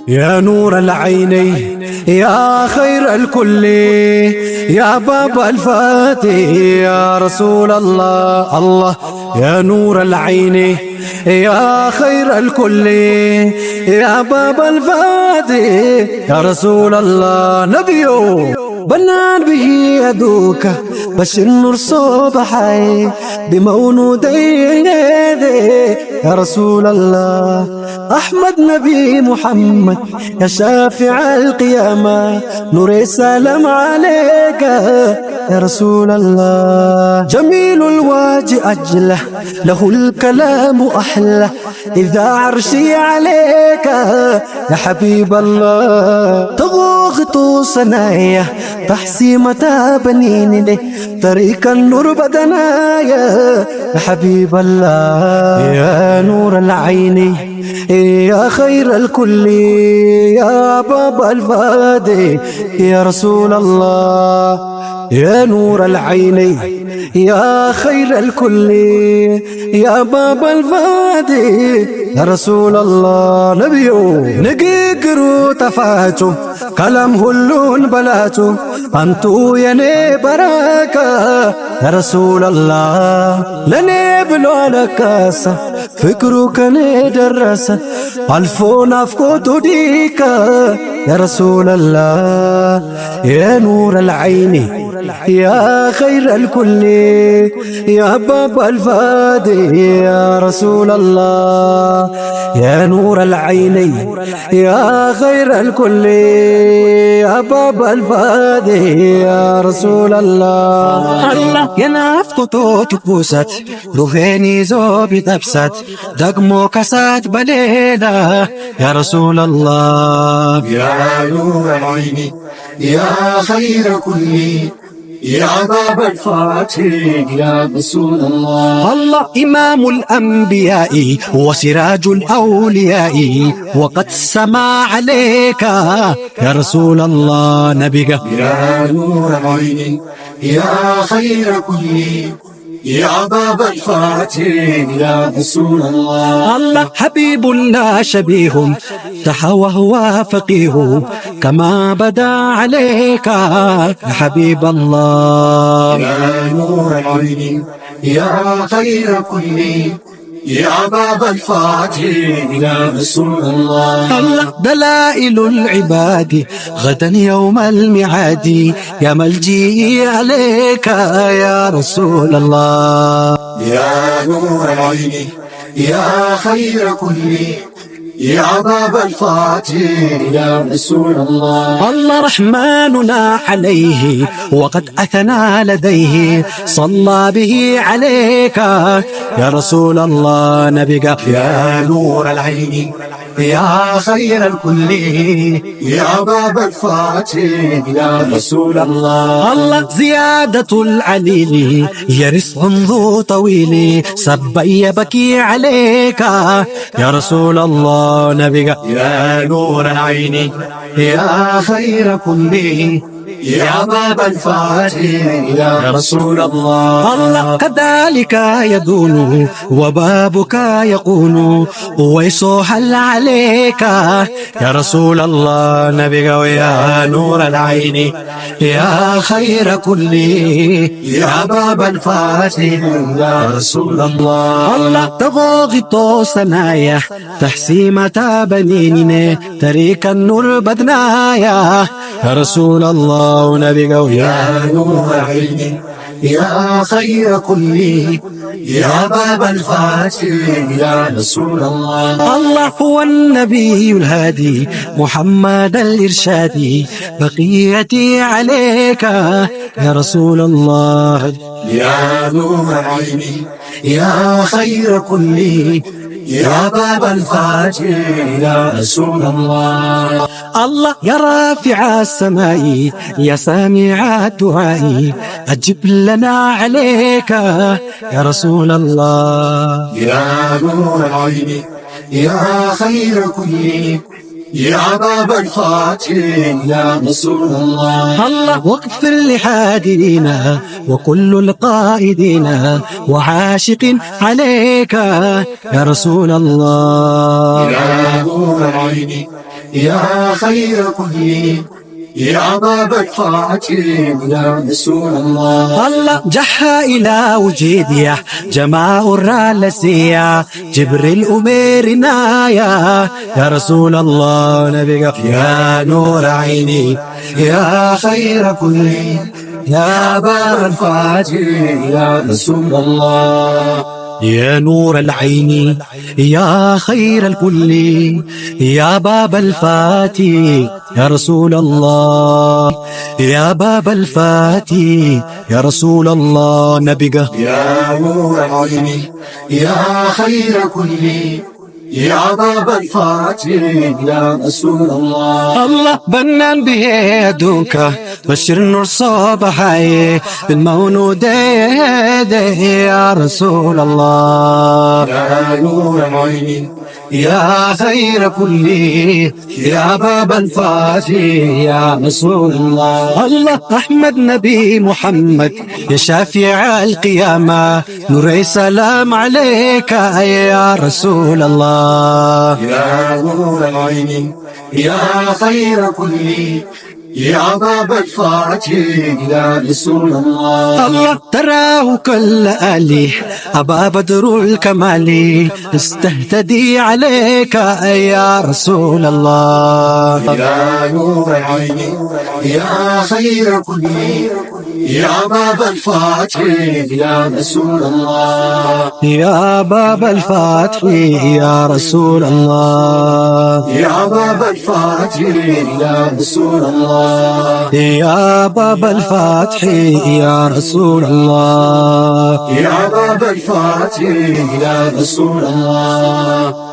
يا نور العينين يا خير الكل يا باب الفاتح يا رسول الله. الله يا نور العين يا خير الكل يا باب الفاتح يا رسول الله. نبيو بنان به يدوك بشر النور صبحي بمولودين يا رسول الله. أحمد نبي محمد يا شافع القيامة نور السلام عليك يا رسول الله. جميل الوجه أجله له الكلام أحلى إذا عرشي عليك يا حبيب الله. تغوغ صنايا تحسيمة بنين طريق النور بدنايا يا حبيب الله. يا نور العين يا خير الكل يا باب الفادي يا رسول الله. يا نور العين يا خير الكل يا باب الفادي يا رسول الله. نبيو نقيقرو تفاتو كلام هلون بلاتو أنتو يني براكة يا رسول الله. لني بلو على كاسة فكرو كني درسة ألفون أفكوتو ديكا يا رسول الله. يا نور العين يا خير الكل يا باب الفادي يا رسول الله. يا نور العين يا خير الكل يا باب الفادي يا رسول الله. الله ينافقتو تبوست روحيني زوبي تبست دقمو كسات بليلة يا رسول الله. يا نور العين يا خير كل يا باب الفاتح يا رسول الله. الله إمام الأنبياء وسراج الأولياء وقد سما عليك يا رسول الله. نبيك يا نور العين يا خير كل يا باب الفاتح يا رسول الله. الله حبيب لا شبيه تحوى هو فقيه كما بدا عليك يا حبيب الله. يا نور العين يا خير كل يا باب الفاتح يا رسول الله. الله دلائل العباد غدا يوم الميعاد يا ملجئي عليك يا رسول الله. يا نور العين يا خير كل يا باب الفاتح يا رسول الله. الله رحمننا عليه وقد أثنى لديه صلى به عليك يا رسول الله. نبيك يا نور العين يا خير الكل يا باب الفاتح يا رسول الله. الله زيادة العليل يا رزق ذو طويل سبا يبكي عليك يا رسول الله. نبيك يا نور العين يا خير كل يا باب الفاتح يا رسول الله. الله كذلك يدون وبابك يقون ويصوحل عليك يا رسول الله. نبيك يا نور العين يا خير كل يا باب الفاتح يا رسول الله. الله تغوغ سنايا تحسيمة بنينين تريك النور بدنايا يا رسول الله. نبيك يا نور العين يا خير كل يا باب الفاتح يا رسول الله. الله هو النبي الهادي محمد الإرشادي بقيتي عليك يا رسول الله. يا نور العين يا خير كل يا باب الفاتح يا رسول الله. الله يا رافع السماء يا سامع الدعاء أجب لنا عليك يا رسول الله. يا نور العين يا خير كل يا باب الفاتح يا رسول الله. الله واغفر لحادينا وكل القائدين وعاشق عليك يا رسول الله. يا نور العين يا خير كل يا باب الفاتح يا رسول الله الله جحا إلى وجيديا جماع الرالسية جبريل أميرنا يا رسول الله نبيك يا نور عيني يا خير كل يا باب الفاتح يا رسول الله يا نور العين يا خير الكل يا باب الفاتح يا رسول الله يا باب الفاتح يا رسول الله نبيك يا نور العين يا خير كل يا باب الفاتح يا رسول الله الله بنان بيدك بشر النور صباحي بالمولود يا رسول الله يا نور العين يا خير كل يا باب الفاتح يا رسول الله الله أحمد نبي محمد يا شافع القيامة نور سلام عليك يا رسول الله يا نور العين يا خير كل يا باب الفاتح يا رسول الله الله تراه كل آلي أبا بدر الكمال استهتدي عليك يا رسول الله يا نور العين يا خير كل يا باب الفاتح يا رسول الله يا باب الفتح يا رسول الله يا باب الفاتح يا رسول الله يا باب الفتح يا رسول الله يا باب الفاتح يا رسول الله